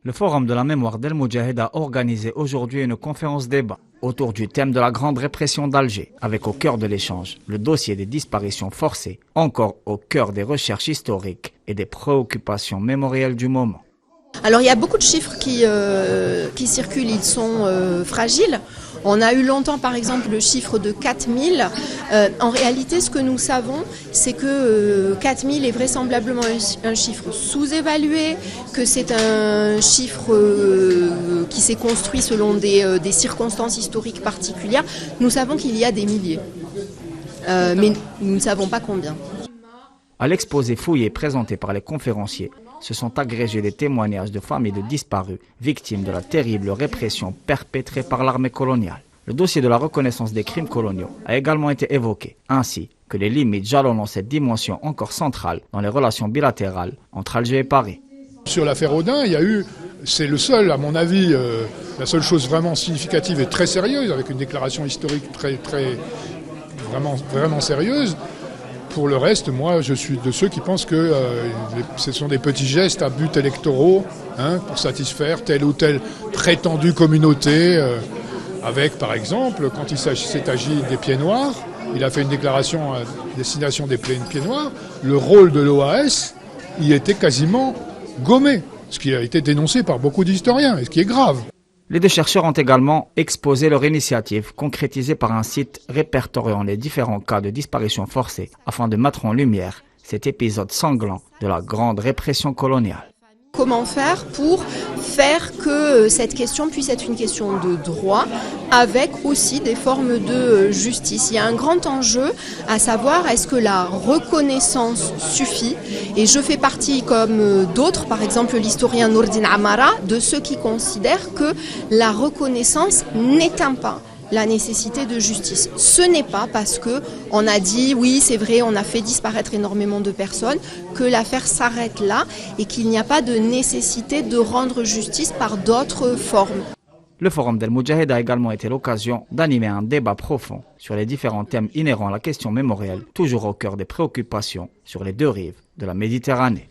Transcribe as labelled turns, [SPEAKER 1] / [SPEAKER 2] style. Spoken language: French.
[SPEAKER 1] Le Forum de la mémoire d'El Moudjahid a organisé aujourd'hui une conférence débat autour du thème de la grande répression d'Alger, avec au cœur de l'échange le dossier des disparitions forcées, encore au cœur des recherches historiques et des préoccupations mémorielles du moment.
[SPEAKER 2] Alors il y a beaucoup de chiffres qui circulent, ils sont fragiles. On a eu longtemps par exemple le chiffre de 4000. En réalité ce que nous savons c'est que 4000 est vraisemblablement un chiffre sous-évalué, que c'est un chiffre qui s'est construit selon des circonstances historiques particulières. Nous savons qu'il y a des milliers, mais nous ne savons pas combien.
[SPEAKER 1] À l'exposé fouillé présenté par les conférenciers, se sont agrégés des témoignages de familles de disparus, victimes de la terrible répression perpétrée par l'armée coloniale. Le dossier de la reconnaissance des crimes coloniaux a également été évoqué, ainsi que les limites jalonnant cette dimension encore centrale dans les relations bilatérales entre Alger et Paris.
[SPEAKER 3] Sur l'affaire Audin, il y a eu, c'est le seul, à mon avis, la seule chose vraiment significative et très sérieuse, avec une déclaration historique vraiment sérieuse. Pour le reste, moi, je suis de ceux qui pensent que ce sont des petits gestes à but électoraux pour satisfaire telle ou telle prétendue communauté. Avec, par exemple, quand il s'est agi des Pieds Noirs, il a fait une déclaration à destination des Pieds Noirs. Le rôle de l'OAS y était quasiment gommé, ce qui a été dénoncé par beaucoup d'historiens, et ce qui est grave.
[SPEAKER 1] Les deux chercheurs ont également exposé leur initiative, concrétisée par un site répertoriant les différents cas de disparition forcée, afin de mettre en lumière cet épisode sanglant de la grande répression coloniale.
[SPEAKER 2] Comment faire pour faire que cette question puisse être une question de droit, avec aussi des formes de justice. Il y a un grand enjeu à savoir, est-ce que la reconnaissance suffit? Et je fais partie, comme d'autres, par exemple l'historien Nourdin Amara, de ceux qui considèrent que la reconnaissance n'éteint pas la nécessité de justice. Ce n'est pas parce que on a dit oui c'est vrai, on a fait disparaître énormément de personnes, que l'affaire s'arrête là et qu'il n'y a pas de nécessité de rendre justice par d'autres formes.
[SPEAKER 1] Le Forum d'El Moudjahid a également été l'occasion d'animer un débat profond sur les différents thèmes inhérents à la question mémorielle, toujours au cœur des préoccupations sur les deux rives de la Méditerranée.